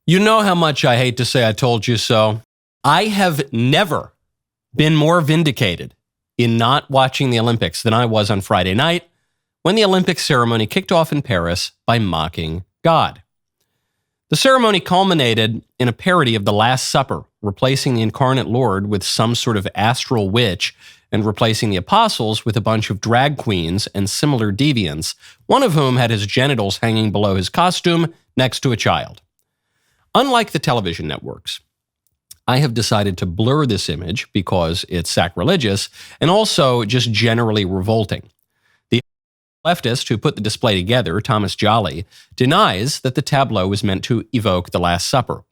You know how much I hate to say I told you so. I have never been more vindicated in not watching the Olympics than I was on Friday night when the Olympic ceremony kicked off in Paris by mocking God. The ceremony culminated in a parody of the Last Supper, replacing the incarnate Lord with some sort of astral witch and replacing the apostles with a bunch of drag queens and similar deviants, one of whom had his genitals hanging below his costume next to a child. Unlike the television networks, I have decided to blur this image because it's sacrilegious and also just generally revolting. The leftist who put the display together, Thomas Jolly, denies that the tableau was meant to evoke the Last Supper.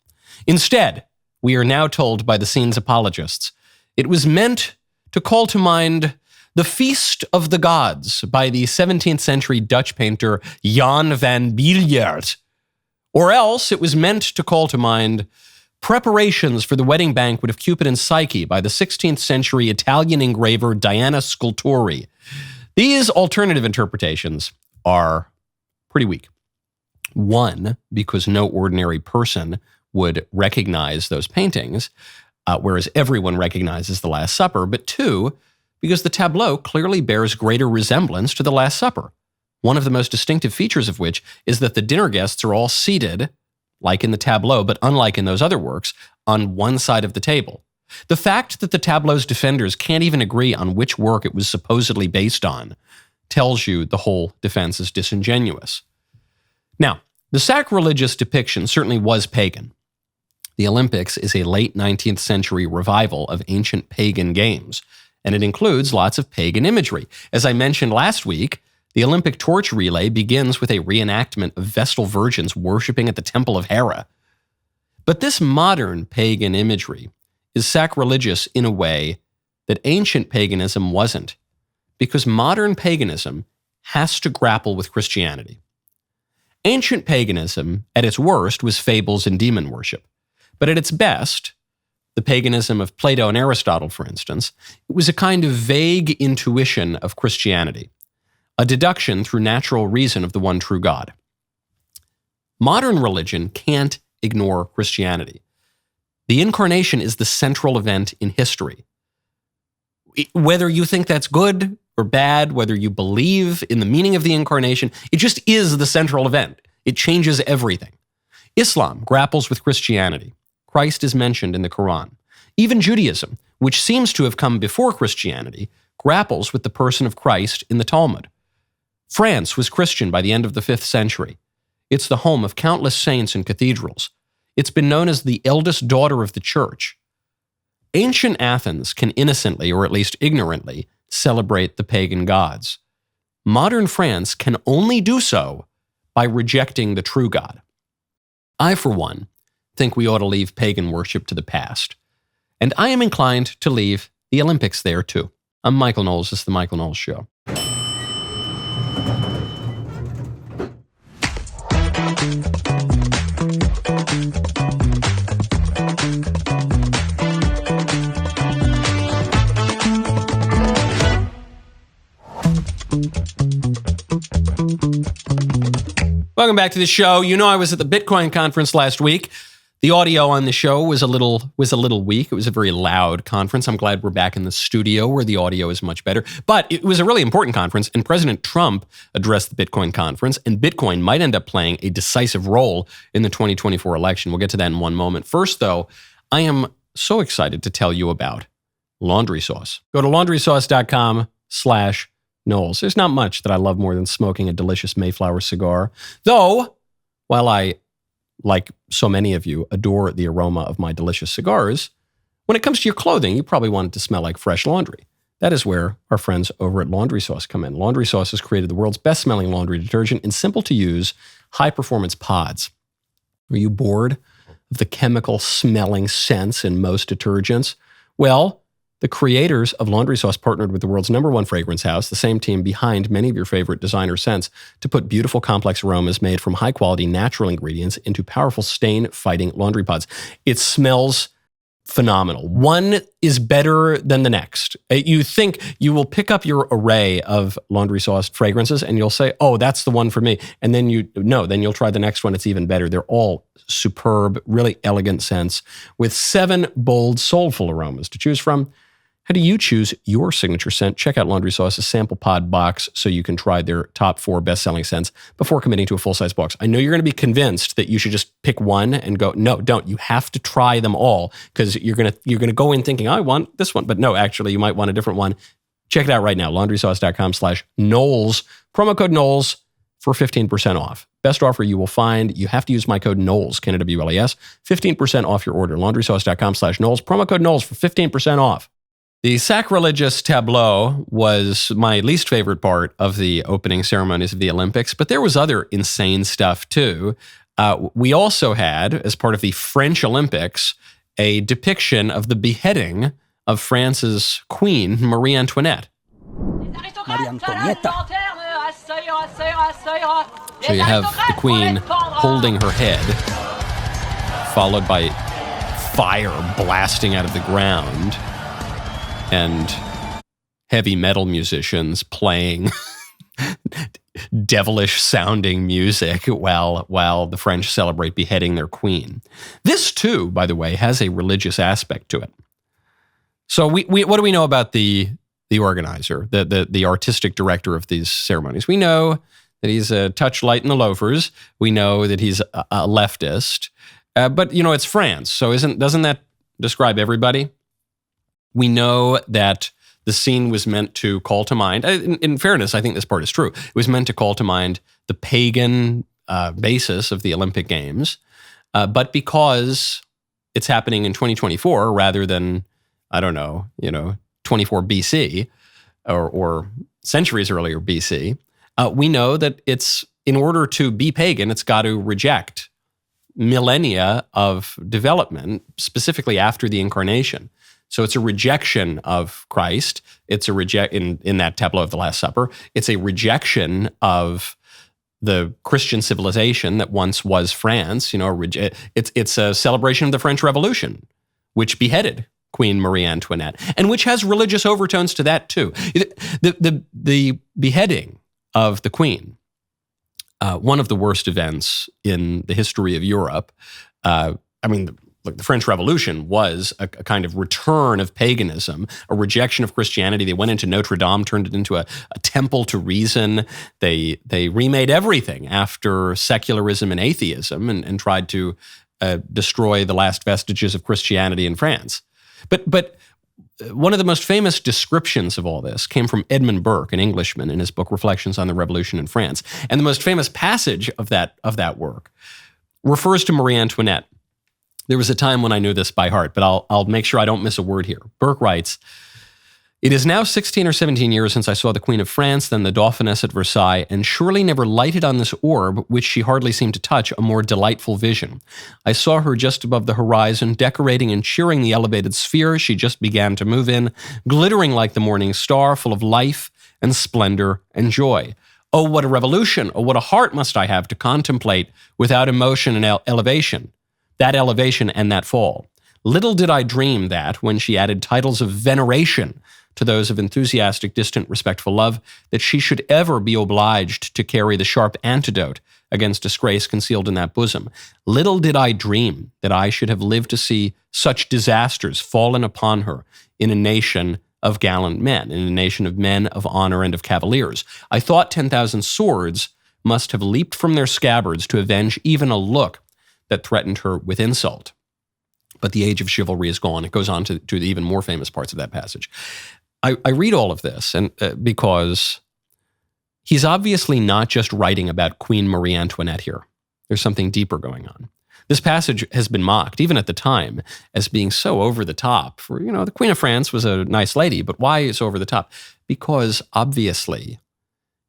Instead, we are now told by the scene's apologists, it was meant to call to mind the Feast of the Gods by the 17th century Dutch painter Jan van Biljaert. Or else it was meant to call to mind preparations for the wedding banquet of Cupid and Psyche by the 16th century Italian engraver Diana Scultori. These alternative interpretations are pretty weak. One, because no ordinary person would recognize those paintings, whereas everyone recognizes the Last Supper. But two, because the tableau clearly bears greater resemblance to the Last Supper. One of the most distinctive features of which is that the dinner guests are all seated, like in the tableau, but unlike in those other works, on one side of the table. The fact that the tableau's defenders can't even agree on which work it was supposedly based on tells you the whole defense is disingenuous. Now, the sacrilegious depiction certainly was pagan. The Olympics is a late 19th century revival of ancient pagan games, and it includes lots of pagan imagery. As I mentioned last week, the Olympic torch relay begins with a reenactment of Vestal virgins worshiping at the Temple of Hera. But this modern pagan imagery is sacrilegious in a way that ancient paganism wasn't, because modern paganism has to grapple with Christianity. Ancient paganism, at its worst, was fables and demon worship. But at its best, the paganism of Plato and Aristotle, for instance, it was a kind of vague intuition of Christianity, a deduction through natural reason of the one true God. Modern religion can't ignore Christianity. The incarnation is the central event in history. Whether you think that's good or bad, whether you believe in the meaning of the incarnation, it just is the central event. It changes everything. Islam grapples with Christianity. Christ is mentioned in the Quran. Even Judaism, which seems to have come before Christianity, grapples with the person of Christ in the Talmud. France was Christian by the end of the 5th century. It's the home of countless saints and cathedrals. It's been known as the eldest daughter of the church. Ancient Athens can innocently, or at least ignorantly, celebrate the pagan gods. Modern France can only do so by rejecting the true God. I, for one, think we ought to leave pagan worship to the past. And I am inclined to leave the Olympics there, too. I'm Michael Knowles. This is The Michael Knowles Show. Welcome back to the show. You know I was at the Bitcoin conference last week. The audio on the show was a little weak. It was a very loud conference. I'm glad we're back in the studio where the audio is much better. But it was a really important conference, and President Trump addressed the Bitcoin conference, and Bitcoin might end up playing a decisive role in the 2024 election. We'll get to that in one moment. First, though, I am so excited to tell you about laundry sauce. Go to laundrysauce.com/Knowles. There's not much that I love more than smoking a delicious Mayflower cigar. Though, while I, like so many of you, adore the aroma of my delicious cigars, when it comes to your clothing, you probably want it to smell like fresh laundry. That is where our friends over at Laundry Sauce come in. Laundry Sauce has created the world's best-smelling laundry detergent in simple-to-use, high-performance pods. Are you bored of the chemical-smelling scents in most detergents? Well, the creators of Laundry Sauce partnered with the world's #1 fragrance house, the same team behind many of your favorite designer scents, to put beautiful, complex aromas made from high-quality natural ingredients into powerful stain-fighting laundry pods. It smells phenomenal. One is better than the next. You think you will pick up your array of laundry sauced fragrances and you'll say, oh, that's the one for me. And then you'll try the next one. It's even better. They're all superb, really elegant scents with 7 bold, soulful aromas to choose from. How do you choose your signature scent? Check out Laundry Sauce's sample pod box so you can try their top 4 best-selling scents before committing to a full-size box. I know you're going to be convinced that you should just pick one and go, no, don't. You have to try them all because you're going to go in thinking, I want this one. But no, actually, you might want a different one. Check it out right now, laundrysauce.com/Knowles. Promo code Knowles for 15% off. Best offer you will find. You have to use my code Knowles, Knowles, 15% off your order. laundrysauce.com/Knowles. Promo code Knowles for 15% off. The sacrilegious tableau was my least favorite part of the opening ceremonies of the Olympics, but there was other insane stuff too. We also had, as part of the French Olympics, a depiction of the beheading of France's queen, Marie Antoinette. So you have the queen holding her head, followed by fire blasting out of the ground, and heavy metal musicians playing devilish sounding music while the French celebrate beheading their queen. This too, by the way, has a religious aspect to it. So we what do we know about the organizer, the artistic director of these ceremonies? We know that he's a touch light in the loafers. We know that he's a leftist. But it's France, so doesn't that describe everybody? We know that the scene was meant to call to mind, in fairness, I think this part is true. It was meant to call to mind the pagan basis of the Olympic Games. But because it's happening in 2024 rather than, 24 BC or centuries earlier BC, we know that it's, in order to be pagan, it's got to reject millennia of development, specifically after the incarnation. So it's a rejection of Christ. It's a in that tableau of the Last Supper. It's a rejection of the Christian civilization that once was France. It's a celebration of the French Revolution, which beheaded Queen Marie Antoinette, and which has religious overtones to that too. The beheading of the Queen, one of the worst events in the history of Europe. The French Revolution was a kind of return of paganism, a rejection of Christianity. They went into Notre Dame, turned it into a temple to reason. They remade everything after secularism and atheism and tried to destroy the last vestiges of Christianity in France. But one of the most famous descriptions of all this came from Edmund Burke, an Englishman, in his book Reflections on the Revolution in France. And the most famous passage of that work refers to Marie Antoinette. There was a time when I knew this by heart, but I'll make sure I don't miss a word here. Burke writes, "It is now 16 or 17 years since I saw the Queen of France, then the Dauphiness at Versailles, and surely never lighted on this orb, which she hardly seemed to touch, a more delightful vision. I saw her just above the horizon, decorating and cheering the elevated sphere she just began to move in, glittering like the morning star, full of life and splendor and joy. Oh, what a revolution! Oh, what a heart must I have to contemplate without emotion and elevation. That elevation and that fall. Little did I dream that, when she added titles of veneration to those of enthusiastic, distant, respectful love, that she should ever be obliged to carry the sharp antidote against disgrace concealed in that bosom. Little did I dream that I should have lived to see such disasters fallen upon her in a nation of gallant men, in a nation of men of honor and of cavaliers. I thought 10,000 swords must have leaped from their scabbards to avenge even a look that threatened her with insult. But the age of chivalry is gone." It goes on to the even more famous parts of that passage. I read all of this and because he's obviously not just writing about Queen Marie Antoinette here. There's something deeper going on. This passage has been mocked, even at the time, as being so over the top. For, the Queen of France was a nice lady, but why so over the top? Because obviously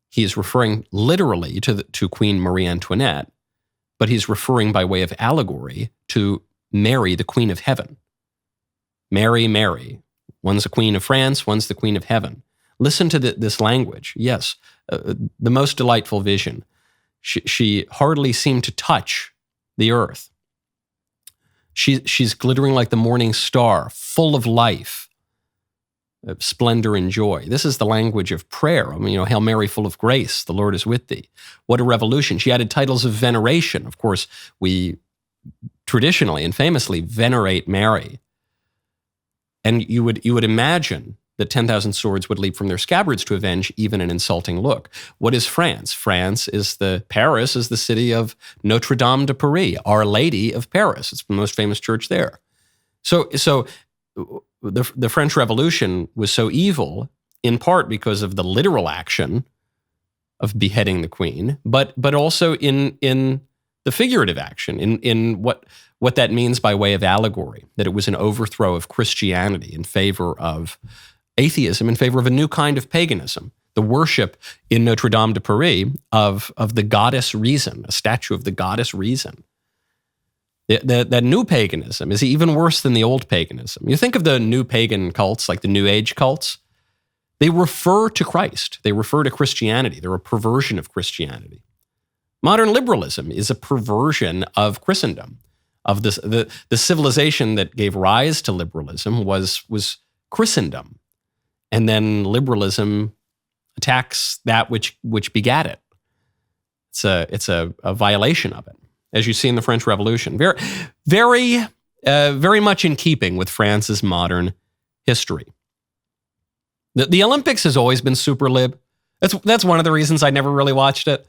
he is referring literally to Queen Marie Antoinette, but he's referring by way of allegory to Mary, the Queen of Heaven. Mary, Mary. One's the Queen of France, one's the Queen of Heaven. Listen to this language. Yes, the most delightful vision. She hardly seemed to touch the earth. She's glittering like the morning star, full of life, of splendor and joy. This is the language of prayer. I mean, Hail Mary, full of grace, the Lord is with thee. What a revolution. She added titles of veneration. Of course, we traditionally and famously venerate Mary. And you would imagine that 10,000 swords would leap from their scabbards to avenge even an insulting look. What is France? Paris is the city of Notre Dame de Paris, Our Lady of Paris. It's the most famous church there. So the French Revolution was so evil in part because of the literal action of beheading the queen, but also in the figurative action, in what that means by way of allegory, that it was an overthrow of Christianity in favor of atheism, in favor of a new kind of paganism, the worship in Notre Dame de Paris of the goddess Reason, a statue of the goddess Reason. That new paganism is even worse than the old paganism. You think of the new pagan cults, like the New Age cults, they refer to Christ. They refer to Christianity. They're a perversion of Christianity. Modern liberalism is a perversion of Christendom, of this, the civilization that gave rise to liberalism was Christendom. And then liberalism attacks that which begat it. It's a violation of it, as you see in the French Revolution. Very much in keeping with France's modern history. The Olympics has always been super lib. That's one of the reasons I never really watched it.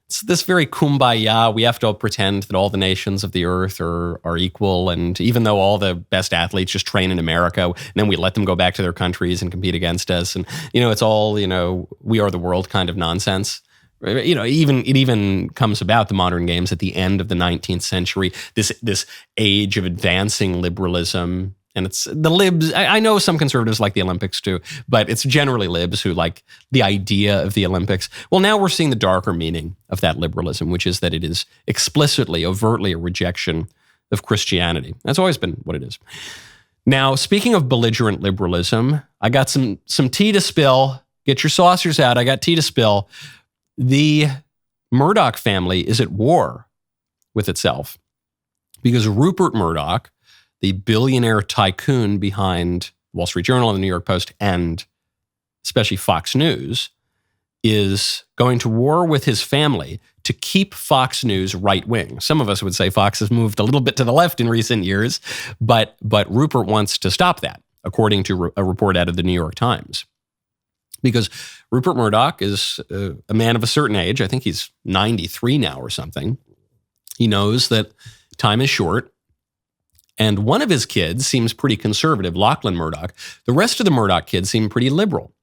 It's this very kumbaya. We have to pretend that all the nations of the earth are equal, and even though all the best athletes just train in America, and then we let them go back to their countries and compete against us, and it's all we are the world kind of nonsense. It even comes about, the modern games, at the end of the 19th century. This age of advancing liberalism. And it's the libs. I know some conservatives like the Olympics too, but it's generally libs who like the idea of the Olympics. Well, now we're seeing the darker meaning of that liberalism, which is that it is explicitly, overtly a rejection of Christianity. That's always been what it is. Now, speaking of belligerent liberalism, I got some tea to spill. Get your saucers out. I got tea to spill. The Murdoch family is at war with itself because Rupert Murdoch, the billionaire tycoon behind Wall Street Journal and the New York Post, and especially Fox News, is going to war with his family to keep Fox News right-wing. Some of us would say Fox has moved a little bit to the left in recent years, but Rupert wants to stop that, according to a report out of the New York Times. Because Rupert Murdoch is a man of a certain age. I think he's 93 now or something. He knows that time is short. And one of his kids seems pretty conservative, Lachlan Murdoch. The rest of the Murdoch kids seem pretty liberal.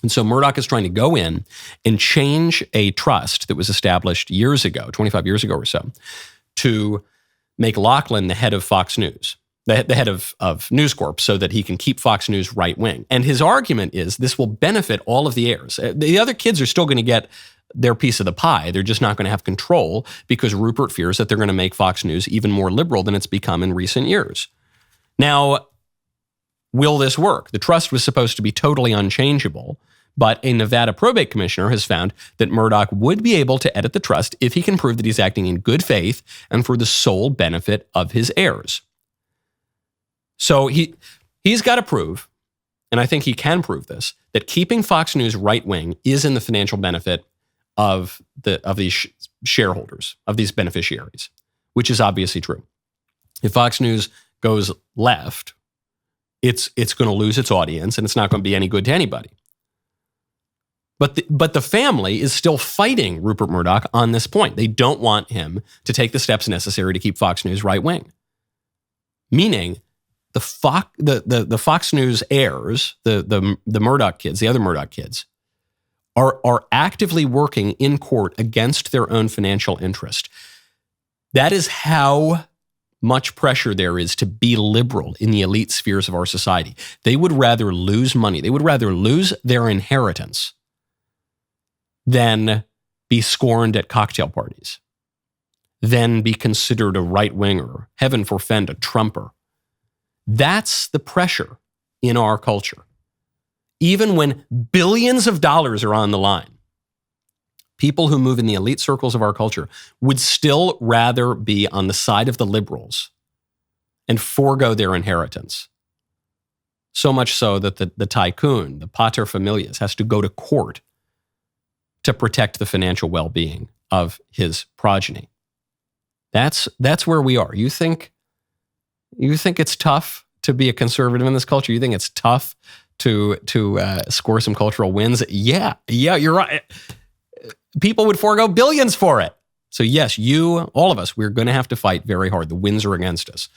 And so Murdoch is trying to go in and change a trust that was established years ago, 25 years ago or so, to make Lachlan the head of Fox News, the head of News Corp, so that he can keep Fox News right-wing. And his argument is this will benefit all of the heirs. The other kids are still going to get their piece of the pie. They're just not going to have control because Rupert fears that they're going to make Fox News even more liberal than it's become in recent years. Now, will this work? The trust was supposed to be totally unchangeable, but a Nevada probate commissioner has found that Murdoch would be able to edit the trust if he can prove that he's acting in good faith and for the sole benefit of his heirs. So he's got to prove, and I think he can prove this, that keeping Fox News right-wing is in the financial benefit of these shareholders, of these beneficiaries, which is obviously true. If Fox News goes left, it's going to lose its audience and it's not going to be any good to anybody. But the family is still fighting Rupert Murdoch on this point. They don't want him to take the steps necessary to keep Fox News right-wing. Meaning the Fox News heirs, the Murdoch kids, the other Murdoch kids, are actively working in court against their own financial interest. That is how much pressure there is to be liberal in the elite spheres of our society. They would rather lose money. They would rather lose their inheritance than be scorned at cocktail parties, than be considered a right-winger, heaven forfend, a Trumper. That's the pressure in our culture. Even when billions of dollars are on the line, people who move in the elite circles of our culture would still rather be on the side of the liberals and forego their inheritance. So much so that the tycoon, the pater familias, has to go to court to protect the financial well-being of his progeny. That's where we are. You think it's tough to be a conservative in this culture? You think it's tough to score some cultural wins? Yeah, you're right. People would forego billions for it. So yes, all of us, we're going to have to fight very hard. The winds are against us.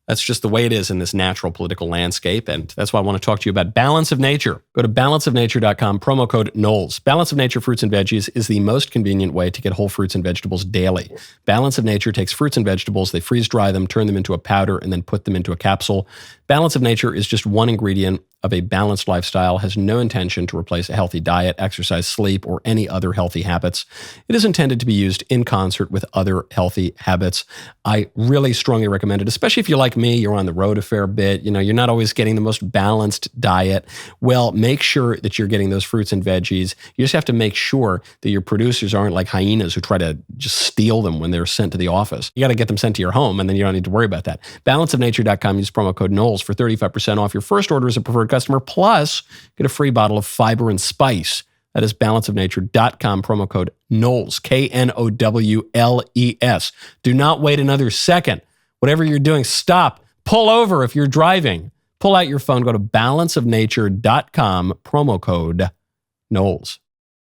That's just the way it is in this natural political landscape. And that's why I want to talk to you about Balance of Nature. Go to balanceofnature.com, promo code Knowles. Balance of Nature fruits and veggies is the most convenient way to get whole fruits and vegetables daily. Balance of Nature takes fruits and vegetables, they freeze dry them, turn them into a powder, and then put them into a capsule. Balance of Nature is just one ingredient of a balanced lifestyle, has no intention to replace a healthy diet, exercise, sleep, or any other healthy habits. It is intended to be used in concert with other healthy habits. I really strongly recommend it, especially if you're like me, you're on the road a fair bit, you're not always getting the most balanced diet. Well, make sure that you're getting those fruits and veggies. You just have to make sure that your producers aren't like hyenas who try to just steal them when they're sent to the office. You got to get them sent to your home, and then you don't need to worry about that. Balanceofnature.com, use promo code Knowles for 35% off your first order as a preferred customer, plus get a free bottle of Fiber and Spice. That is balanceofnature.com, promo code Knowles, Knowles. Do not wait another second. Whatever you're doing, stop. Pull over if you're driving. Pull out your phone, go to balanceofnature.com, promo code Knowles.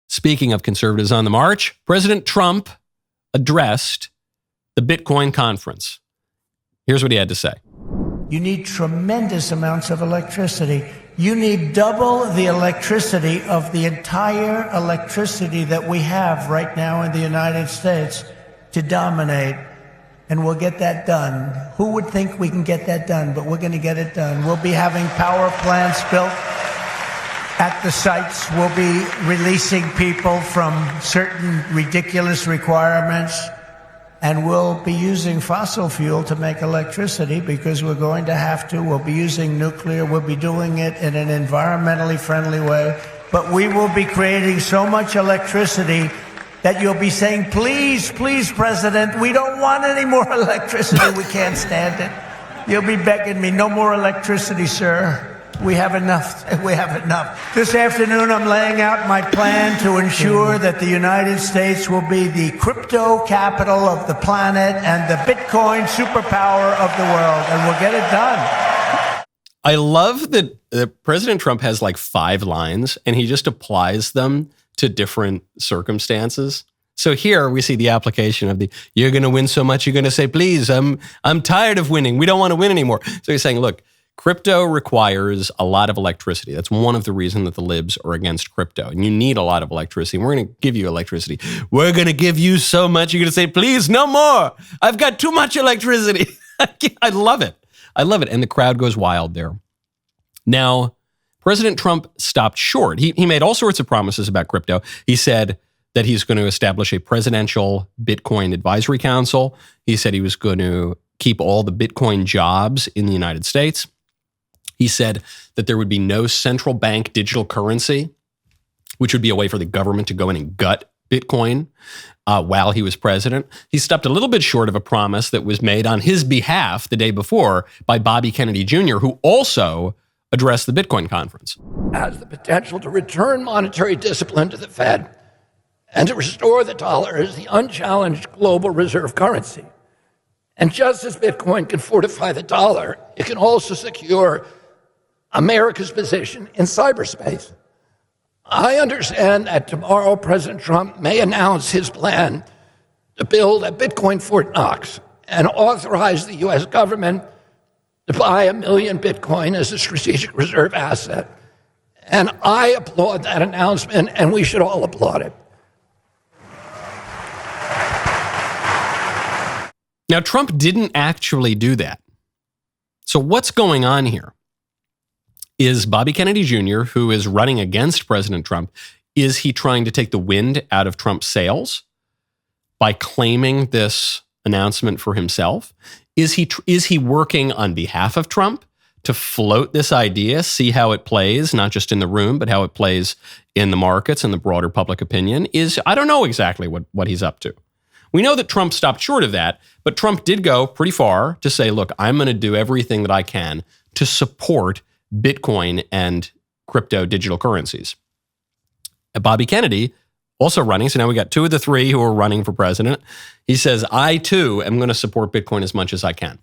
Speaking of conservatives on the march, President Trump addressed the Bitcoin conference. Here's what he had to say. You need tremendous amounts of electricity. You need double the electricity of the entire electricity that we have right now in the United States to dominate. And we'll get that done. Who would think we can get that done? But we're going to get it done. We'll be having power plants built at the sites. We'll be releasing people from certain ridiculous requirements. And we'll be using fossil fuel to make electricity because we're going to have to. We'll be using nuclear. We'll be doing it in an environmentally friendly way. But we will be creating so much electricity that you'll be saying, please, please, President, we don't want any more electricity. We can't stand it. You'll be begging me, no more electricity, sir. We have enough. We have enough. This afternoon, I'm laying out my plan to ensure that the United States will be the crypto capital of the planet and the Bitcoin superpower of the world, and we'll get it done. I love that President Trump has like 5 lines, and he just applies them to different circumstances. So here we see the application of you're going to win so much, you're going to say, please, I'm tired of winning. We don't want to win anymore. So he's saying, look, crypto requires a lot of electricity. That's one of the reasons that the libs are against crypto. And you need a lot of electricity. We're going to give you electricity. We're going to give you so much. You're going to say, please, no more. I've got too much electricity. I love it. I love it. And the crowd goes wild there. Now, President Trump stopped short. He made all sorts of promises about crypto. He said that he's going to establish a presidential Bitcoin advisory council. He said he was going to keep all the Bitcoin jobs in the United States. He said that there would be no central bank digital currency, which would be a way for the government to go in and gut Bitcoin while he was president. He stopped a little bit short of a promise that was made on his behalf the day before by Bobby Kennedy Jr., who also addressed the Bitcoin conference. Has the potential to return monetary discipline to the Fed and to restore the dollar as the unchallenged global reserve currency. And just as Bitcoin can fortify the dollar, it can also secure America's position in cyberspace. I understand that tomorrow President Trump may announce his plan to build a Bitcoin Fort Knox and authorize the U.S. government to buy 1 million Bitcoin as a strategic reserve asset. And I applaud that announcement, and we should all applaud it. Now, Trump didn't actually do that. So what's going on here? Is Bobby Kennedy Jr., who is running against President Trump, is he trying to take the wind out of Trump's sails by claiming this announcement for himself? Is he working on behalf of Trump to float this idea, see how it plays, not just in the room, but how it plays in the markets and the broader public opinion? I don't know exactly what he's up to. We know that Trump stopped short of that, but Trump did go pretty far to say, look, I'm going to do everything that I can to support Bitcoin and crypto digital currencies. Bobby Kennedy, also running, so now we got 2 of the 3 who are running for president. He says, I too am going to support Bitcoin as much as I can.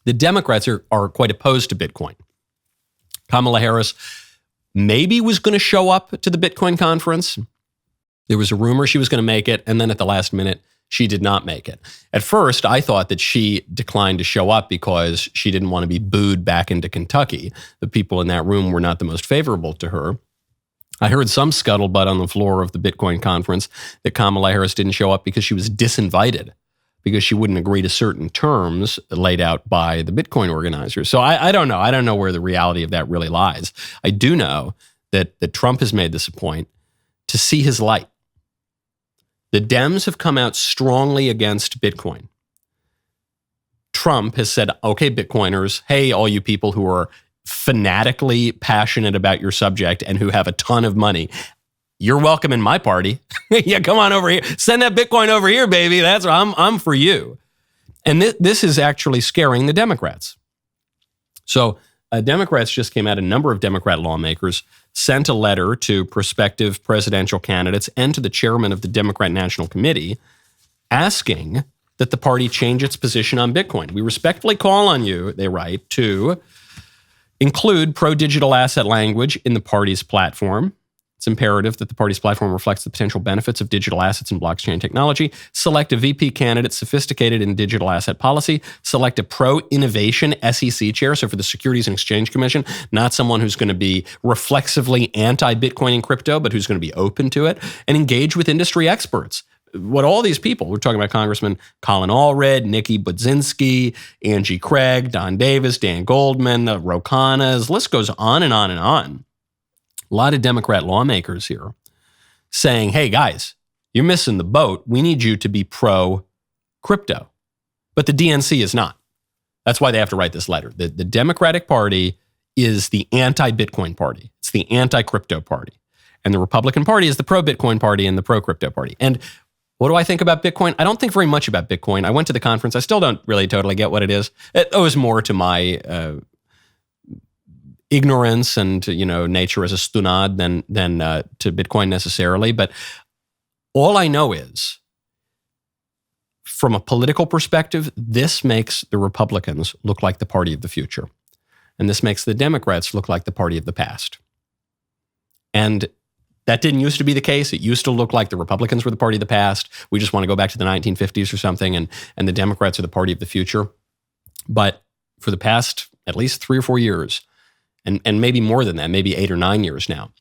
The Democrats are quite opposed to Bitcoin. Kamala Harris maybe was going to show up to the Bitcoin conference. There was a rumor she was going to make it, and then at the last minute, she did not make it. At first, I thought that she declined to show up because she didn't want to be booed back into Kentucky. The people in that room were not the most favorable to her. I heard some scuttlebutt on the floor of the Bitcoin conference that Kamala Harris didn't show up because she was disinvited, because she wouldn't agree to certain terms laid out by the Bitcoin organizers. So I don't know. I don't know where the reality of that really lies. I do know that Trump has made this a point to see his light. The Dems have come out strongly against Bitcoin. Trump has said, okay, Bitcoiners, hey, all you people who are fanatically passionate about your subject and who have a ton of money, you're welcome in my party. Yeah, come on over here. Send that Bitcoin over here, baby. That's I'm for you. And this is actually scaring the Democrats. So Democrats just came out, a number of Democrat lawmakers sent a letter to prospective presidential candidates and to the chairman of the Democrat National Committee asking that the party change its position on Bitcoin. We respectfully call on you, they write, to include pro-digital asset language in the party's platform. It's imperative that the party's platform reflects the potential benefits of digital assets and blockchain technology. Select a VP candidate sophisticated in digital asset policy. Select a pro-innovation SEC chair, so for the Securities and Exchange Commission, not someone who's going to be reflexively anti-Bitcoin and crypto, but who's going to be open to it. And engage with industry experts. What all these people, we're talking about Congressman Colin Allred, Nikki Budzinski, Angie Craig, Don Davis, Dan Goldman, Ro Khanna's, list goes on and on and on. A lot of Democrat lawmakers here saying, hey guys, you're missing the boat. We need you to be pro-crypto. But the DNC is not. That's why they have to write this letter. The Democratic Party is the anti-Bitcoin party. It's the anti-crypto party. And the Republican Party is the pro-Bitcoin party and the pro-crypto party. And what do I think about Bitcoin? I don't think very much about Bitcoin. I went to the conference. I still don't really totally get what it is. It owes more to my ignorance and nature as a stunad than to Bitcoin necessarily. But all I know is, from a political perspective, this makes the Republicans look like the party of the future. And this makes the Democrats look like the party of the past. And that didn't used to be the case. It used to look like the Republicans were the party of the past. We just want to go back to the 1950s or something, and the Democrats are the party of the future. But for the past at least 3 or 4 years, and maybe more than that, maybe 8 or 9 years now,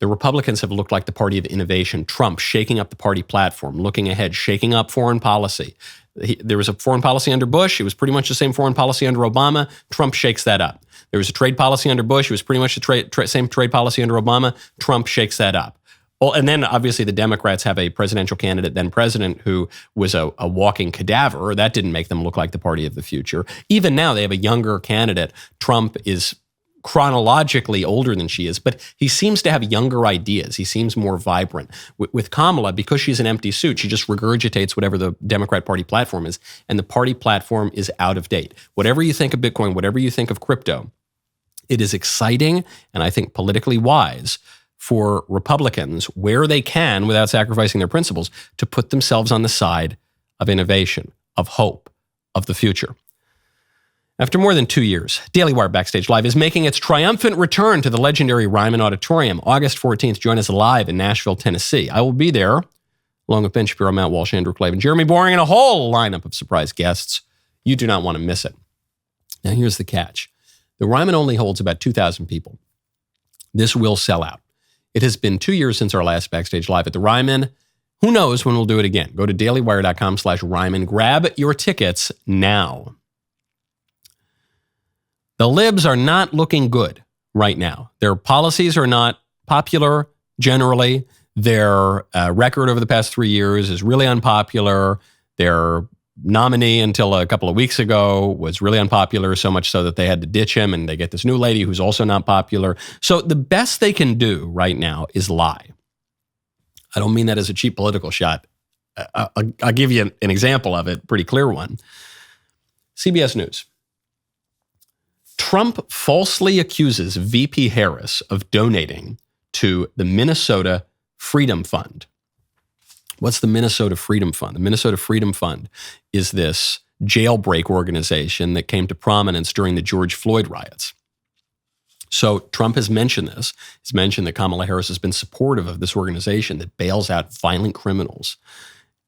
the Republicans have looked like the party of innovation. Trump shaking up the party platform, looking ahead, shaking up foreign policy. There was a foreign policy under Bush. It was pretty much the same foreign policy under Obama. Trump shakes that up. There was a trade policy under Bush. It was pretty much the same trade policy under Obama. Trump shakes that up. Well, and then obviously the Democrats have a presidential candidate, then president, who was a walking cadaver. That didn't make them look like the party of the future. Even now, they have a younger candidate. Trump is chronologically older than she is, but he seems to have younger ideas. He seems more vibrant. With Kamala, because she's an empty suit, she just regurgitates whatever the Democrat Party platform is, and the party platform is out of date. Whatever you think of Bitcoin, whatever you think of crypto, it is exciting and I think politically wise for Republicans, where they can, without sacrificing their principles, to put themselves on the side of innovation, of hope, of the future. After more than 2 years, DailyWire Backstage Live is making its triumphant return to the legendary Ryman Auditorium. August 14th, join us live in Nashville, Tennessee. I will be there, along with Ben Shapiro, Matt Walsh, Andrew Klavan, Jeremy Boring, and a whole lineup of surprise guests. You do not want to miss it. Now, here's the catch. The Ryman only holds about 2,000 people. This will sell out. It has been 2 years since our last Backstage Live at the Ryman. Who knows when we'll do it again? Go to dailywire.com/Ryman. Grab your tickets now. The libs are not looking good right now. Their policies are not popular generally. Their record over the past 3 years is really unpopular. Their nominee until a couple of weeks ago was really unpopular, so much so that they had to ditch him, and they get this new lady who's also not popular. So the best they can do right now is lie. I don't mean that as a cheap political shot. I'll give you an example of it, pretty clear one. CBS News. Trump falsely accuses VP Harris of donating to the Minnesota Freedom Fund. What's the Minnesota Freedom Fund? The Minnesota Freedom Fund is this jailbreak organization that came to prominence during the George Floyd riots. So Trump has mentioned this. He's mentioned that Kamala Harris has been supportive of this organization that bails out violent criminals.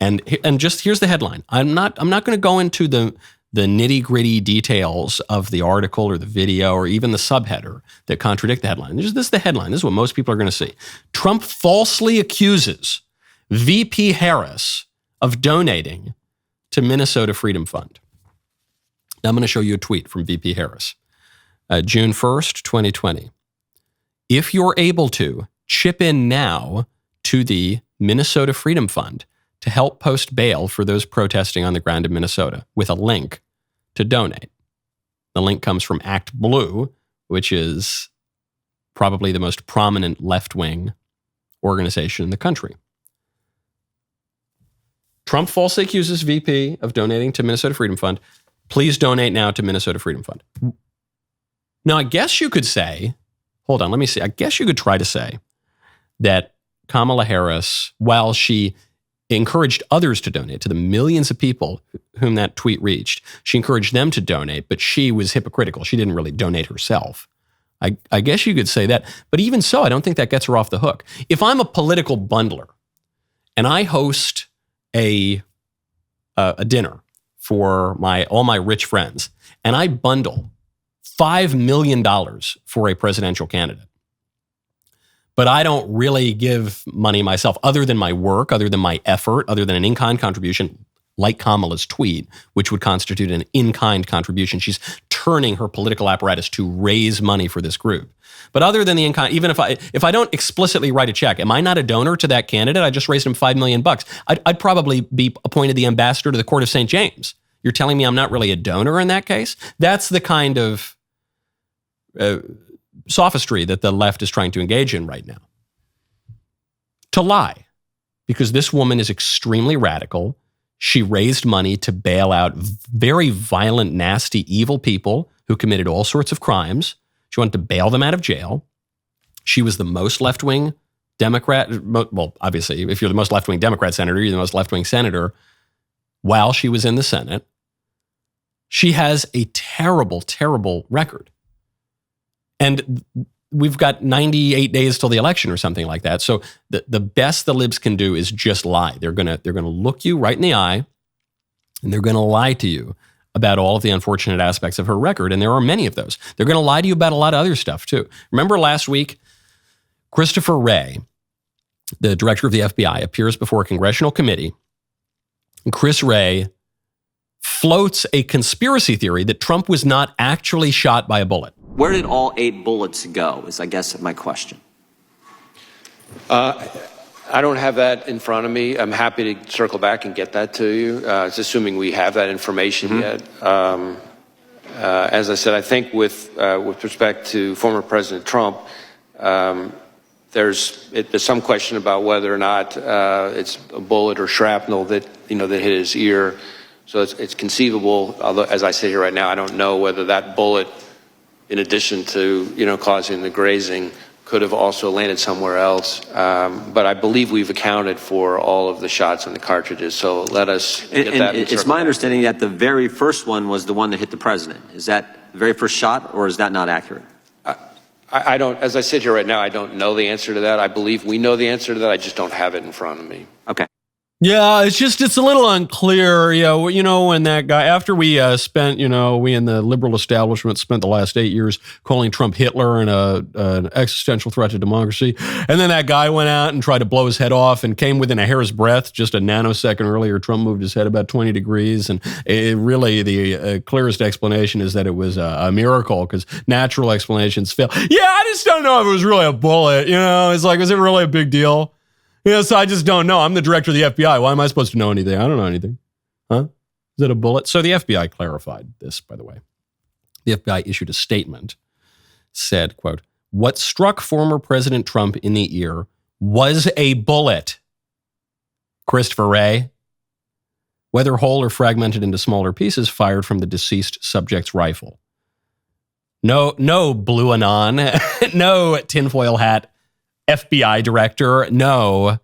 And just here's the headline. I'm not going to go into the nitty-gritty details of the article or the video or even the subheader that contradict the headline. This is the headline. This is what most people are going to see. Trump falsely accuses VP Harris of donating to Minnesota Freedom Fund. Now I'm going to show you a tweet from VP Harris. June 1st, 2020. If you're able to, chip in now to the Minnesota Freedom Fund to help post bail for those protesting on the ground in Minnesota with a link to donate. The link comes from Act Blue, which is probably the most prominent left-wing organization in the country. Trump falsely accuses VP of donating to Minnesota Freedom Fund. Please donate now to Minnesota Freedom Fund. Now, I guess you could say, hold on, let me see. I guess you could try to say that Kamala Harris, while she encouraged others to donate to the millions of people whom that tweet reached, she encouraged them to donate, but she was hypocritical. She didn't really donate herself. I guess you could say that. But even so, I don't think that gets her off the hook. If I'm a political bundler and I host a dinner for all my rich friends, and I bundle $5 million for a presidential candidate, but I don't really give money myself other than my work, other than my effort, other than an in-kind contribution like Kamala's tweet, which would constitute an in-kind contribution. She's turning her political apparatus to raise money for this group. But other than the in-kind, even if I don't explicitly write a check, am I not a donor to that candidate? I just raised him $5 million. I'd probably be appointed the ambassador to the Court of St. James. You're telling me I'm not really a donor in that case? That's the kind of sophistry that the left is trying to engage in right now. To lie, because this woman is extremely radical. She raised money to bail out very violent, nasty, evil people who committed all sorts of crimes. She wanted to bail them out of jail. She was the most left-wing Democrat. Well, obviously, if you're the most left-wing Democrat senator, you're the most left-wing senator while she was in the Senate. She has a terrible, terrible record. And we've got 98 days till the election or something like that. So the best the libs can do is just lie. They're gonna look you right in the eye, and they're gonna lie to you about all of the unfortunate aspects of her record, and there are many of those. They're gonna lie to you about a lot of other stuff too. Remember last week, Christopher Wray, the director of the FBI, appears before a congressional committee, and Chris Wray floats a conspiracy theory that Trump was not actually shot by a bullet. Where did all 8 bullets go is, I guess, my question. I don't have that in front of me. I'm happy to circle back and get that to you. It's assuming we have that information yet. As I said, I think with respect to former President Trump, there's some question about whether or not it's a bullet or shrapnel that hit his ear. So it's conceivable. Although, as I sit here right now, I don't know whether that bullet, in addition to causing the grazing, could have also landed somewhere else. But I believe we've accounted for all of the shots and the cartridges. So let us get that. It's my understanding that the very first one was the one that hit the president. Is that the very first shot, or is that not accurate? I don't. As I sit here right now, I don't know the answer to that. I believe we know the answer to that. I just don't have it in front of me. Okay. Yeah, it's a little unclear. When that guy, after we spent, we in the liberal establishment spent the last 8 years calling Trump Hitler and an existential threat to democracy. And then that guy went out and tried to blow his head off and came within a hair's breadth. Just a nanosecond earlier, Trump moved his head about 20 degrees. And the clearest explanation is that it was a miracle, because natural explanations fail. Yeah, I just don't know if it was really a bullet. It's like, was it really a big deal? So I just don't know. I'm the director of the FBI. Why am I supposed to know anything? I don't know anything. Huh? Is it a bullet? So the FBI clarified this, by the way. The FBI issued a statement, said, quote, "What struck former President Trump in the ear was a bullet." Christopher Wray, whether whole or fragmented into smaller pieces, fired from the deceased subject's rifle. No blue anon, no tinfoil hat FBI director, no.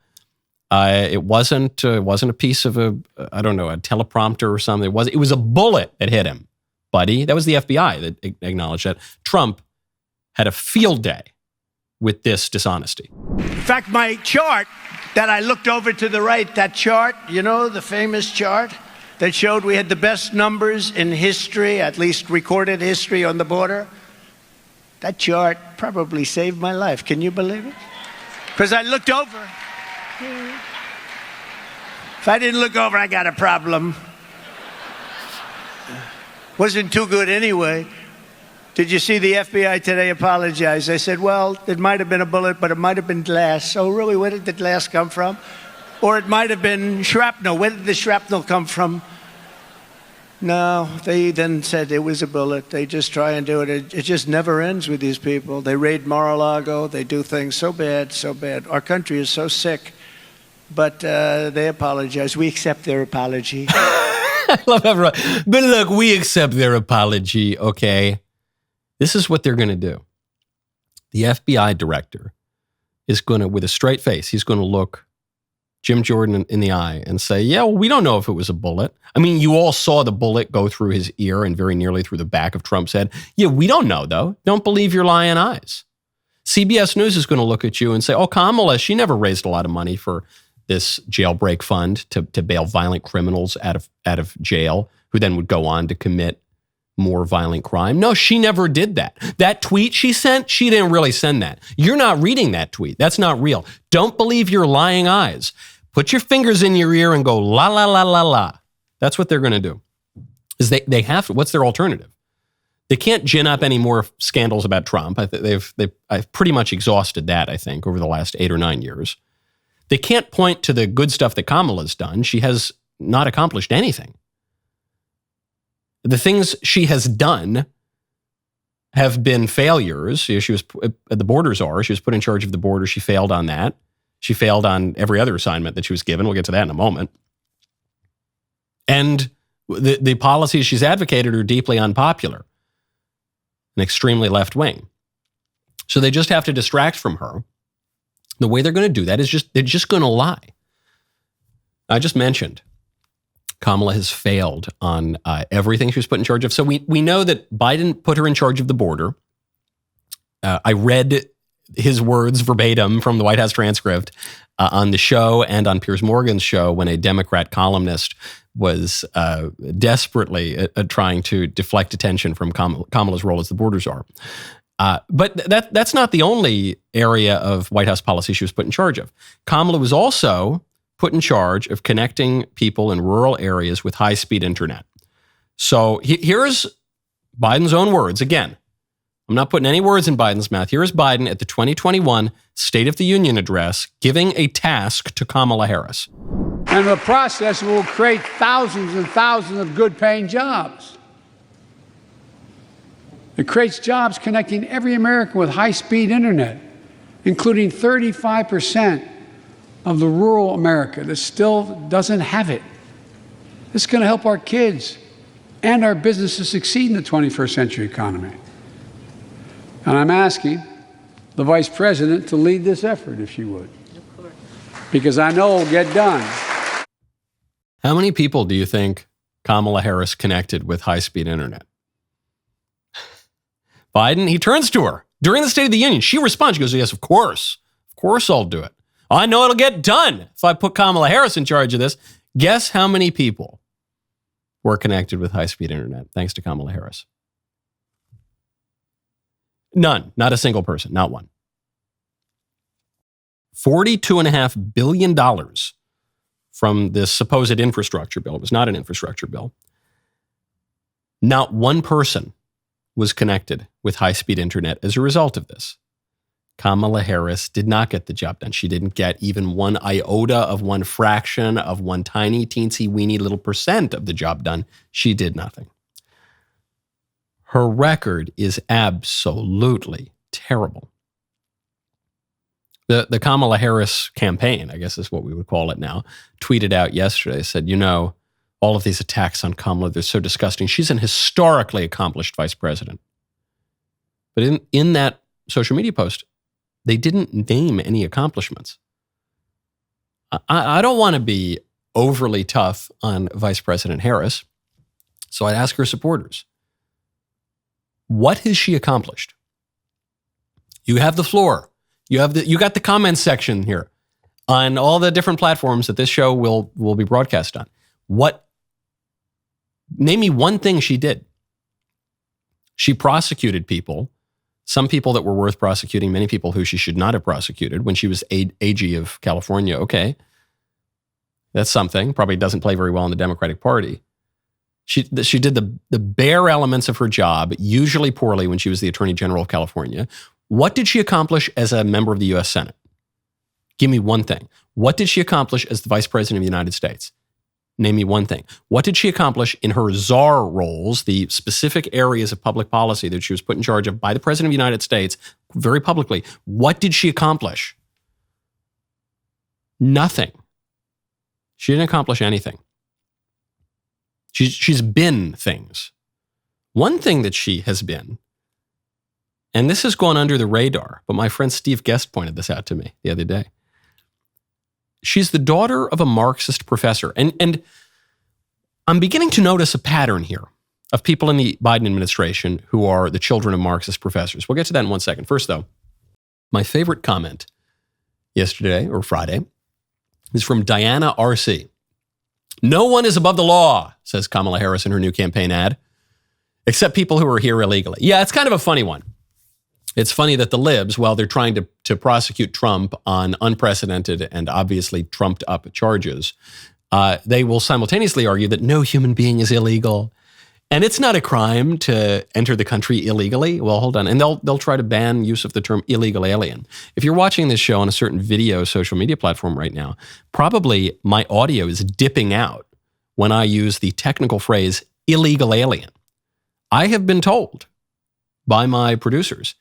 It wasn't a piece of a teleprompter or something. It was a bullet that hit him, buddy. That was the FBI that acknowledged that. Trump had a field day with this dishonesty. In fact, my chart that I looked over to the right, that chart, you know, the famous chart that showed we had the best numbers in history, at least recorded history on the border, that chart probably saved my life. Can you believe it? Because I looked over. If I didn't look over, I got a problem. Wasn't too good anyway. Did you see the FBI today apologize? They said, well, it might have been a bullet, but it might have been glass. So really, where did the glass come from? Or it might have been shrapnel. Where did the shrapnel come from? No, they then said it was a bullet. They just try and do it. It just never ends with these people. They raid Mar-a-Lago. They do things so bad, so bad. Our country is so sick. But they apologize. We accept their apology. I love everyone. But look, we accept their apology, okay? This is what they're going to do. The FBI director is going to, with a straight face, he's going to look Jim Jordan in the eye and say, yeah, well, we don't know if it was a bullet. I mean, you all saw the bullet go through his ear and very nearly through the back of Trump's head. Yeah, we don't know, though. Don't believe your lying eyes. CBS News is going to look at you and say, oh, Kamala, she never raised a lot of money for this jailbreak fund to bail violent criminals out of jail who then would go on to commit more violent crime. No, she never did that. That tweet she sent, she didn't really send that. You're not reading that tweet. That's not real. Don't believe your lying eyes. Put your fingers in your ear and go la, la, la, la, la. That's what they're going to do. Is they have to. What's their alternative? They can't gin up any more scandals about Trump. I've pretty much exhausted that, I think, over the last 8 or 9 years. They can't point to the good stuff that Kamala's done. She has not accomplished anything. The things she has done have been failures. She was at the border czar. She was put in charge of the border. She failed on that. She failed on every other assignment that she was given. We'll get to that in a moment. And the policies she's advocated are deeply unpopular and extremely left-wing. So they just have to distract from her. The way they're going to do that is they're just going to lie. I just mentioned Kamala has failed on everything she was put in charge of. So we know that Biden put her in charge of the border. I read his words verbatim from the White House transcript on the show and on Piers Morgan's show when a Democrat columnist was desperately trying to deflect attention from Kamala's role as the border czar. But that's not the only area of White House policy she was put in charge of. Kamala was also put in charge of connecting people in rural areas with high-speed internet. So here's Biden's own words. Again, I'm not putting any words in Biden's mouth. Here is Biden at the 2021 State of the Union address giving a task to Kamala Harris. And the process will create thousands and thousands of good-paying jobs. It creates jobs connecting every American with high-speed internet, including 35% of the rural America that still doesn't have it. This is going to help our kids and our businesses succeed in the 21st century economy. And I'm asking the Vice President to lead this effort, if she would. Of course. Because I know it'll get done. How many people do you think Kamala Harris connected with high-speed internet? Biden, he turns to her during the State of the Union. She responds. She goes, yes, of course. Of course I'll do it. I know it'll get done if I put Kamala Harris in charge of this. Guess how many people were connected with high-speed internet thanks to Kamala Harris? None. Not a single person. Not one. $42.5 billion from this supposed infrastructure bill. It was not an infrastructure bill. Not one person was connected with high-speed internet as a result of this. Kamala Harris did not get the job done. She didn't get even one iota of one fraction of one tiny, teensy, weeny little percent of the job done. She did nothing. Her record is absolutely terrible. The Kamala Harris campaign, I guess is what we would call it now, tweeted out yesterday, said, you know, all of these attacks on Kamala, they're so disgusting. She's an historically accomplished vice president. But in that social media post, they didn't name any accomplishments. I don't want to be overly tough on Vice President Harris, so I'd ask her supporters, what has she accomplished? You have the floor. You got the comments section here on all the different platforms that this show will be broadcast on. Name me one thing she did. She prosecuted people, some people that were worth prosecuting, many people who she should not have prosecuted when she was AG of California. Okay, that's something. Probably doesn't play very well in the Democratic Party. She did the bare elements of her job, usually poorly when she was the Attorney General of California. What did she accomplish as a member of the U.S. Senate? Give me one thing. What did she accomplish as the Vice President of the United States? Name me one thing. What did she accomplish in her czar roles, the specific areas of public policy that she was put in charge of by the President of the United States, very publicly? What did she accomplish? Nothing. She didn't accomplish anything. She's been things. One thing that she has been, and this has gone under the radar, but my friend Steve Guest pointed this out to me the other day. She's the daughter of a Marxist professor. And I'm beginning to notice a pattern here of people in the Biden administration who are the children of Marxist professors. We'll get to that in 1 second. First, though, my favorite comment yesterday or Friday is from Diana R.C. No one is above the law, says Kamala Harris in her new campaign ad, except people who are here illegally. Yeah, it's kind of a funny one. It's funny that the libs, while they're trying to prosecute Trump on unprecedented and obviously trumped up charges, they will simultaneously argue that no human being is illegal. And it's not a crime to enter the country illegally. Well, hold on. And they'll try to ban use of the term illegal alien. If you're watching this show on a certain video social media platform right now, probably my audio is dipping out when I use the technical phrase illegal alien. I have been told by my producers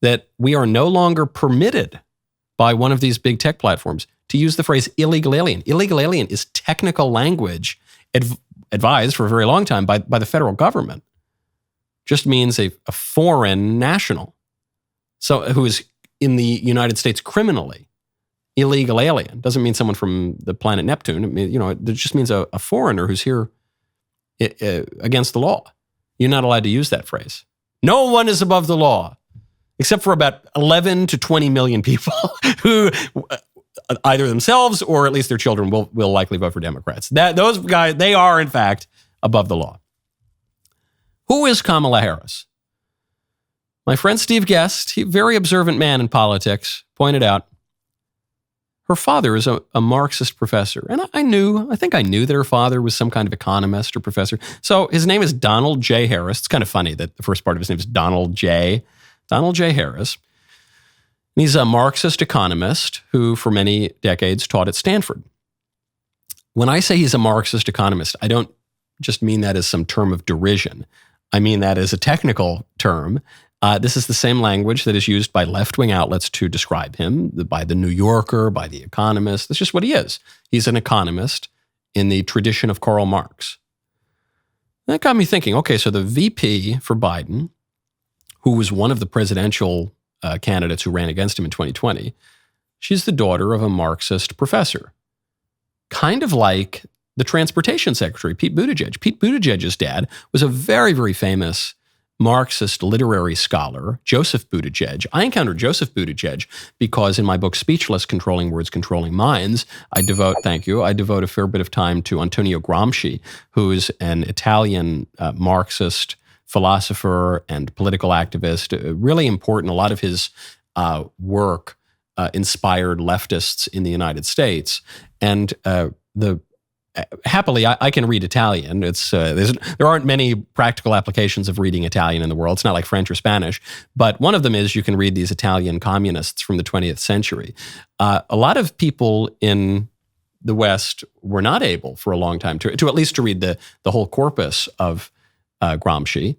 that we are no longer permitted by one of these big tech platforms to use the phrase illegal alien. Illegal alien is technical language advised for a very long time by the federal government. Just means a foreign national, so who is in the United States criminally. Illegal alien doesn't mean someone from the planet Neptune. It just means a foreigner who's here against the law. You're not allowed to use that phrase. No one is above the law, except for about 11 to 20 million people who either themselves or at least their children will likely vote for Democrats. Those guys, they are, in fact, above the law. Who is Kamala Harris? My friend Steve Guest, a very observant man in politics, pointed out her father is a Marxist professor. And I think I knew that her father was some kind of economist or professor. So his name is Donald J. Harris. It's kind of funny that the first part of his name is Donald J. Harris. He's a Marxist economist who for many decades taught at Stanford. When I say he's a Marxist economist, I don't just mean that as some term of derision. I mean that as a technical term. This is the same language that is used by left-wing outlets to describe him, by The New Yorker, by The Economist. That's just what he is. He's an economist in the tradition of Karl Marx. That got me thinking, okay, so the VP for Biden, who was one of the presidential candidates who ran against him in 2020, she's the daughter of a Marxist professor. Kind of like the transportation secretary, Pete Buttigieg. Pete Buttigieg's dad was a very, very famous Marxist literary scholar, Joseph Buttigieg. I encountered Joseph Buttigieg because in my book, Speechless, Controlling Words, Controlling Minds, I devote a fair bit of time to Antonio Gramsci, who's an Italian Marxist philosopher and political activist, really important. A lot of his work inspired leftists in the United States. And happily, I can read Italian. There aren't many practical applications of reading Italian in the world. It's not like French or Spanish. But one of them is you can read these Italian communists from the 20th century. A lot of people in the West were not able for a long time to at least to read the whole corpus of Gramsci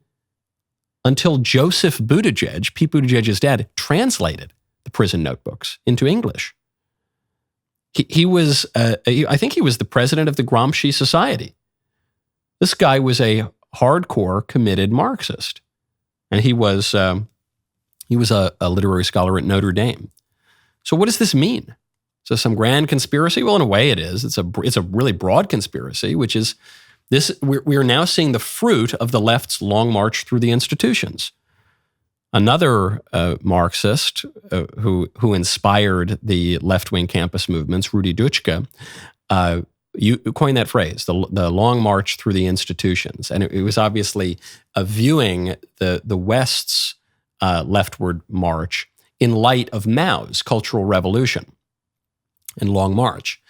until Joseph Buttigieg, Pete Buttigieg's dad, translated the prison notebooks into English. He was, I think he was the president of the Gramsci Society. This guy was a hardcore committed Marxist. And he was a literary scholar at Notre Dame. So what does this mean? So some grand conspiracy? Well, in a way it is. It's a really broad conspiracy, which is this. We are now seeing the fruit of the left's long march through the institutions. Another Marxist who inspired the left-wing campus movements, Rudi Dutschke, you coined that phrase, the long march through the institutions. And it was obviously viewing the West's leftward march in light of Mao's Cultural Revolution and Long March.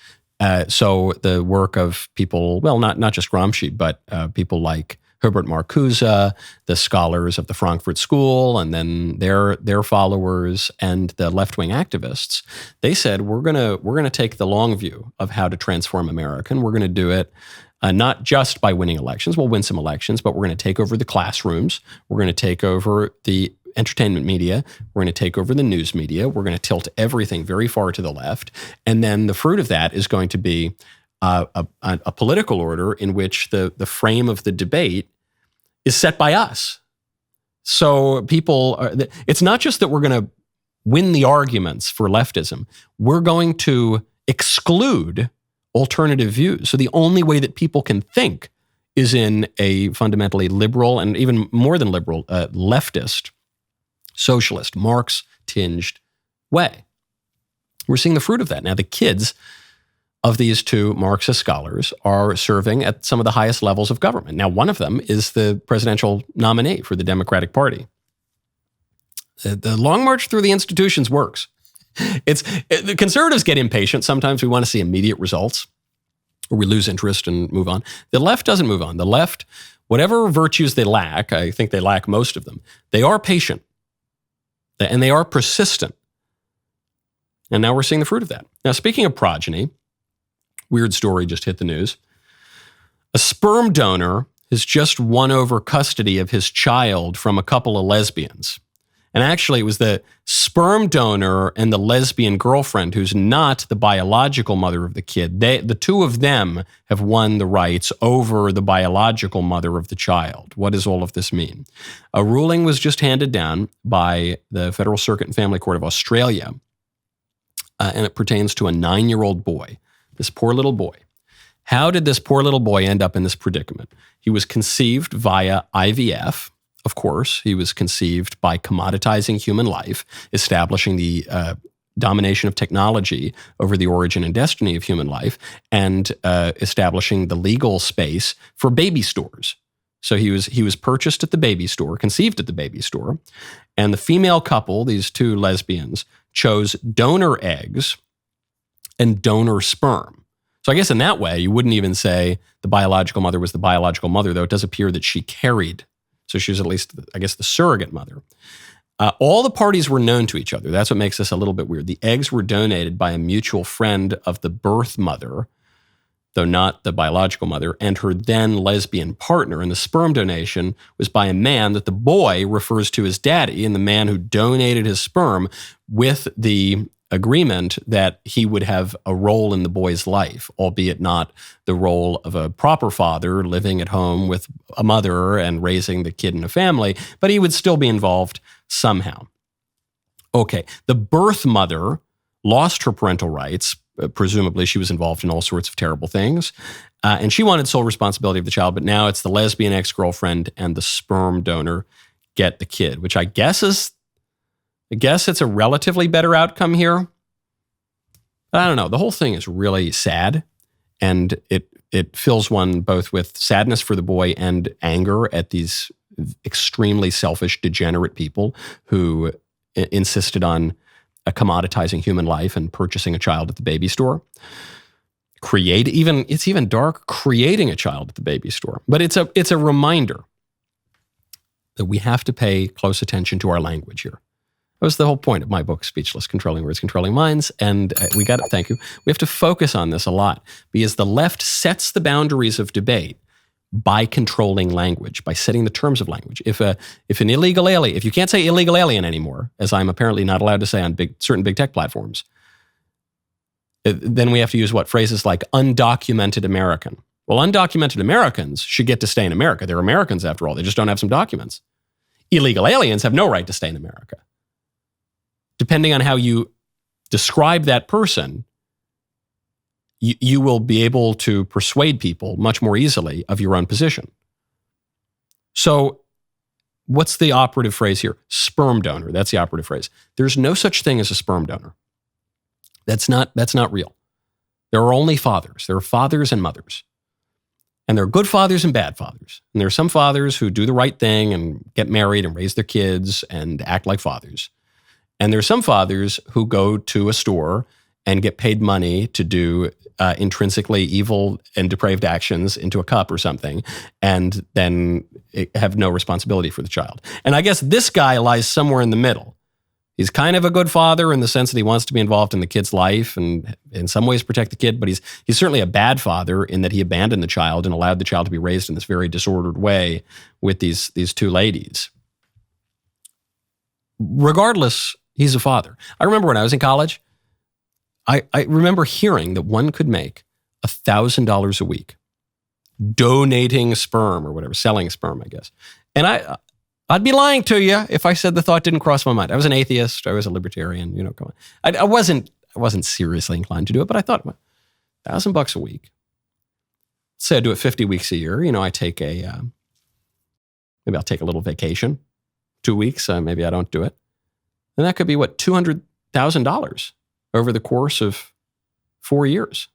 So the work of people, well, not just Gramsci, but people like Herbert Marcuse, the scholars of the Frankfurt School, and then their followers and the left-wing activists, they said, we're gonna take the long view of how to transform America, and we're gonna do it not just by winning elections. We'll win some elections, but we're gonna take over the classrooms. We're gonna take over the entertainment media. We're going to take over the news media. We're going to tilt everything very far to the left. And then the fruit of that is going to be a political order in which the frame of the debate is set by us. So it's not just that we're going to win the arguments for leftism. We're going to exclude alternative views. So the only way that people can think is in a fundamentally liberal and even more than liberal, leftist, socialist, Marx-tinged way. We're seeing the fruit of that. Now, the kids of these two Marxist scholars are serving at some of the highest levels of government. Now, one of them is the presidential nominee for the Democratic Party. The long march through the institutions works. The conservatives get impatient. Sometimes we want to see immediate results, or we lose interest and move on. The left doesn't move on. The left, whatever virtues they lack, I think they lack most of them, they are patient. And they are persistent. And now we're seeing the fruit of that. Now, speaking of progeny, weird story just hit the news. A sperm donor has just won over custody of his child from a couple of lesbians. And actually, it was the sperm donor and the lesbian girlfriend, who's not the biological mother of the kid. The two of them have won the rights over the biological mother of the child. What does all of this mean? A ruling was just handed down by the Federal Circuit and Family Court of Australia, and it pertains to a 9-year-old boy, this poor little boy. How did this poor little boy end up in this predicament? He was conceived via IVF. Of course, he was conceived by commoditizing human life, establishing the domination of technology over the origin and destiny of human life, and establishing the legal space for baby stores. So he was purchased at the baby store, conceived at the baby store, and the female couple, these two lesbians, chose donor eggs and donor sperm. So I guess in that way, you wouldn't even say the biological mother was the biological mother, though it does appear that she carried. So she was at least, I guess, the surrogate mother. All the parties were known to each other. That's what makes this a little bit weird. The eggs were donated by a mutual friend of the birth mother, though not the biological mother, and her then lesbian partner. And the sperm donation was by a man that the boy refers to as daddy, and the man who donated his sperm with the agreement that he would have a role in the boy's life, albeit not the role of a proper father living at home with a mother and raising the kid in a family, but he would still be involved somehow. Okay, the birth mother lost her parental rights. Presumably she was involved in all sorts of terrible things, and she wanted sole responsibility of the child, but now it's the lesbian ex-girlfriend and the sperm donor get the kid, which I guess it's a relatively better outcome here. But I don't know. The whole thing is really sad, and it fills one both with sadness for the boy and anger at these extremely selfish, degenerate people who insisted on commoditizing human life and purchasing a child at the baby store. It's even dark creating a child at the baby store. But it's a reminder that we have to pay close attention to our language here. That was the whole point of my book, Speechless, Controlling Words, Controlling Minds. And thank you. We have to focus on this a lot because the left sets the boundaries of debate by controlling language, by setting the terms of language. If an illegal alien, if you can't say illegal alien anymore, as I'm apparently not allowed to say on certain big tech platforms, then we have to use phrases like undocumented American. Well, undocumented Americans should get to stay in America. They're Americans after all. They just don't have some documents. Illegal aliens have no right to stay in America. Depending on how you describe that person, you will be able to persuade people much more easily of your own position. So what's the operative phrase here? Sperm donor. That's the operative phrase. There's no such thing as a sperm donor. That's not real. There are only fathers. There are fathers and mothers. And there are good fathers and bad fathers. And there are some fathers who do the right thing and get married and raise their kids and act like fathers. And there are some fathers who go to a store and get paid money to do intrinsically evil and depraved actions into a cup or something, and then have no responsibility for the child. And I guess this guy lies somewhere in the middle. He's kind of a good father in the sense that he wants to be involved in the kid's life and in some ways protect the kid, but he's certainly a bad father in that he abandoned the child and allowed the child to be raised in this very disordered way with these two ladies. Regardless, he's a father. I remember when I was in college, I remember hearing that one could make $1,000 a week donating sperm or whatever, selling sperm, I guess. And I'd be lying to you if I said the thought didn't cross my mind. I was an atheist. I was a libertarian. Come on. I wasn't seriously inclined to do it, but I thought, well, $1,000 a week. Say I do it 50 weeks a year. I take maybe I'll take a little vacation, 2 weeks. Maybe I don't do it. And that could be what, $200,000 over the course of 4 years.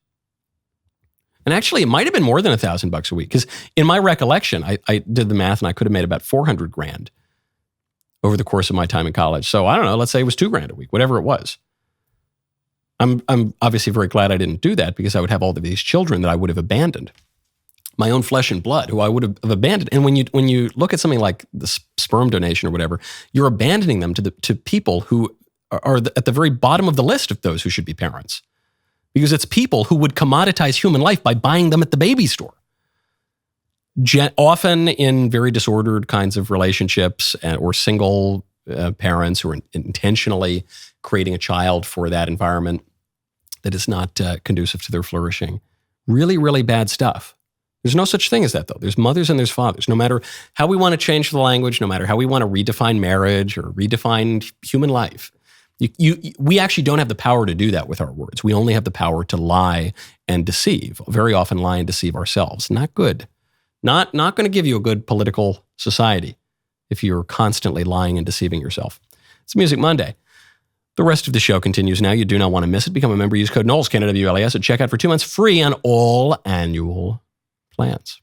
And actually, it might have been more than $1,000 a week, because in my recollection, I did the math and I could have made about $400,000 over the course of my time in college. So I don't know, let's say it was $2,000 a week, whatever it was. I'm obviously very glad I didn't do that, because I would have all of these children that I would have abandoned, my own flesh and blood, who I would have abandoned. And when you look at something like the sperm donation or whatever, you're abandoning them to people who are at the very bottom of the list of those who should be parents. Because it's people who would commoditize human life by buying them at the baby store. Often in very disordered kinds of relationships, or single parents who are intentionally creating a child for that environment that is not conducive to their flourishing. Really, really bad stuff. There's no such thing as that, though. There's mothers and there's fathers. No matter how we want to change the language, no matter how we want to redefine marriage or redefine human life, we actually don't have the power to do that with our words. We only have the power to lie and deceive. Very often lie and deceive ourselves. Not good. Not going to give you a good political society if you're constantly lying and deceiving yourself. It's Music Monday. The rest of the show continues now. You do not want to miss it. Become a member. Use code Knowles, KNWLAS, at checkout for 2 months free on all annual plans.